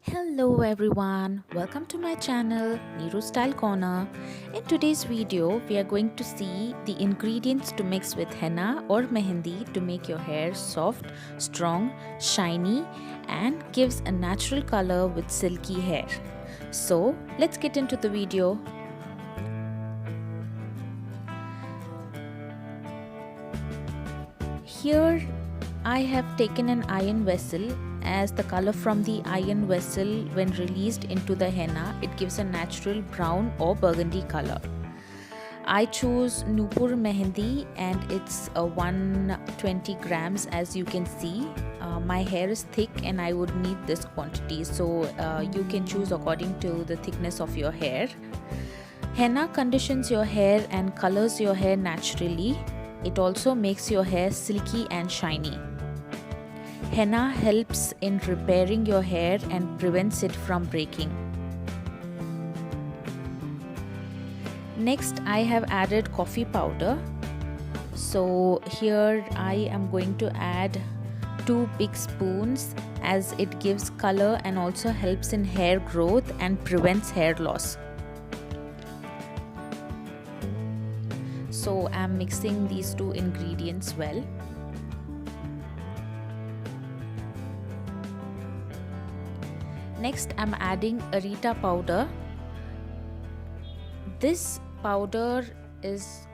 Hello everyone, welcome to my channel Niru Style Corner. In today's video, we are going to see the ingredients to mix with henna or mehendi to make your hair soft, strong, shiny and gives a natural color with silky hair. So let's get into the video. Here I have taken an iron vessel, as the color from the iron vessel when released into the henna, it gives a natural brown or burgundy color. I chose Nupur Mehendi and it's 120 grams. As you can see, my hair is thick and I would need this quantity, so you can choose according to the thickness of your hair. Henna conditions your hair and colors your hair naturally. It also makes your hair silky and shiny. Henna helps in repairing your hair and prevents it from breaking. Next, I have added coffee powder. So here I am going to add 2 big spoons, as it gives color and also helps in hair growth and prevents hair loss. So I'm mixing these 2 ingredients well. Next, I'm adding Arita powder. This powder is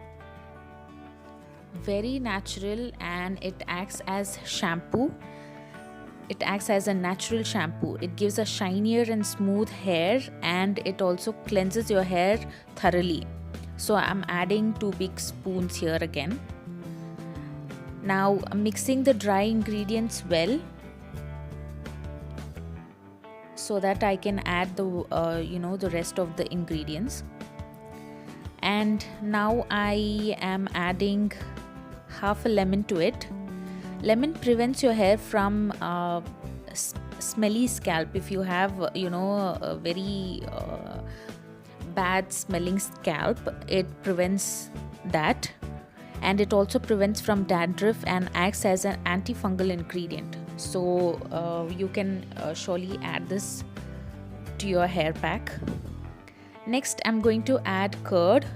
very natural and it acts as shampoo. It acts as a natural shampoo. It gives a shinier and smooth hair and it also cleanses your hair thoroughly. So I'm adding 2 big spoons here again. Now I'm mixing the dry ingredients well, so that I can add the rest of the ingredients. And now I am adding half a lemon to it. Lemon prevents your hair from smelly scalp. If you have a very bad smelling scalp, it prevents that, and it also prevents from dandruff and acts as an antifungal ingredient. So you can surely add this to your hair pack. Next, I'm going to add curd.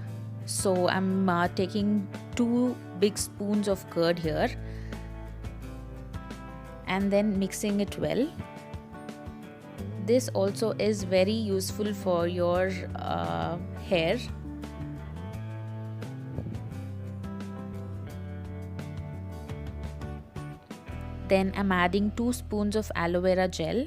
So I'm taking 2 big spoons of curd here and then mixing it well. This also is very useful for your hair. Then I'm adding 2 spoons of aloe vera gel.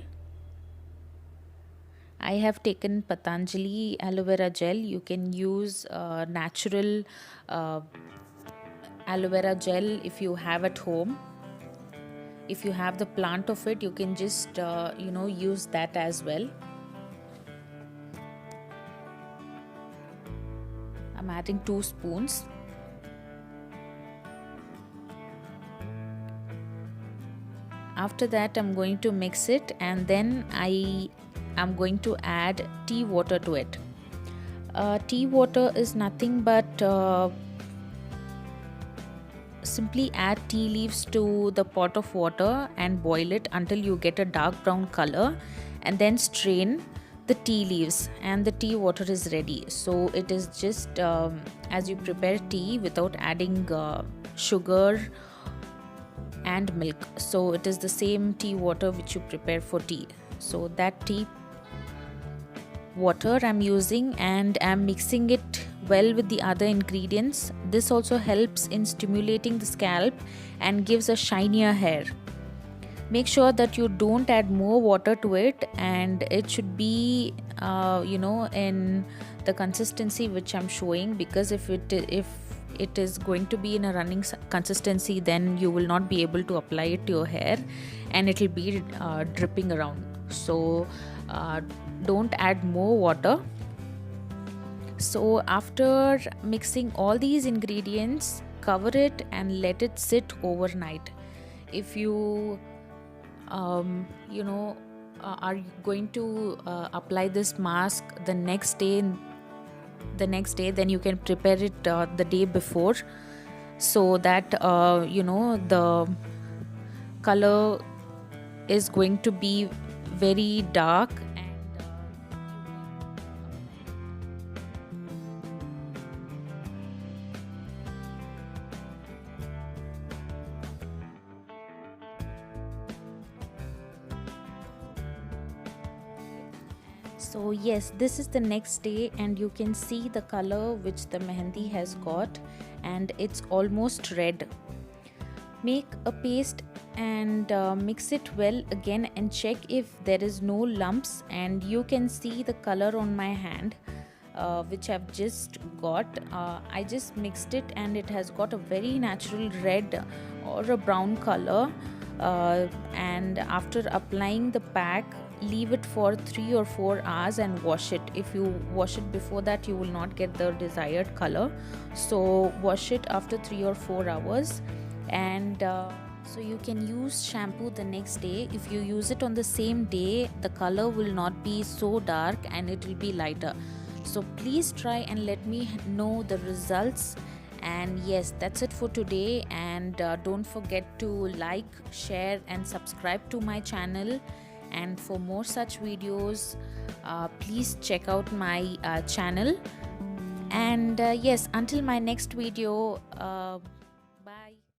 I have taken Patanjali aloe vera gel. You can use natural aloe vera gel if you have at home. If you have the plant of it, you can just use that as well. I'm adding 2 spoons. After that, I'm going to mix it and then I'm going to add tea water to it. Tea water is nothing but simply add tea leaves to the pot of water and boil it until you get a dark brown color, and then strain the tea leaves and the tea water is ready. So it is just as you prepare tea without adding sugar and milk. So it is the same tea water which you prepare for tea. So that tea water I'm using, and I'm mixing it well with the other ingredients. This also helps in stimulating the scalp and gives a shinier hair. Make sure that you don't add more water to it, and it should be in the consistency which I'm showing, because if it is going to be in a running consistency, then you will not be able to apply it to your hair and it will be dripping around. So don't add more water. So after mixing all these ingredients, cover it and let it sit overnight. If you are going to apply this mask the next day, then you can prepare it the day before, so that the color is going to be very dark. So yes, this is the next day, and you can see the color which the mehendi has got, and it's almost red. Make a paste and mix it well again and check if there is no lumps, and you can see the color on my hand which I've just got. I just mixed it and it has got a very natural red or a brown color, and after applying the pack, leave it for 3 or 4 hours and wash it. If you wash it before that, you will not get the desired color, so wash it after 3 or 4 hours. And so you can use shampoo the next day. If you use it on the same day, the color will not be so dark and it will be lighter. So please try and let me know the results. And yes, that's it for today, and don't forget to like, share and subscribe to my channel. And for more such videos, please check out my channel. And yes, until my next video,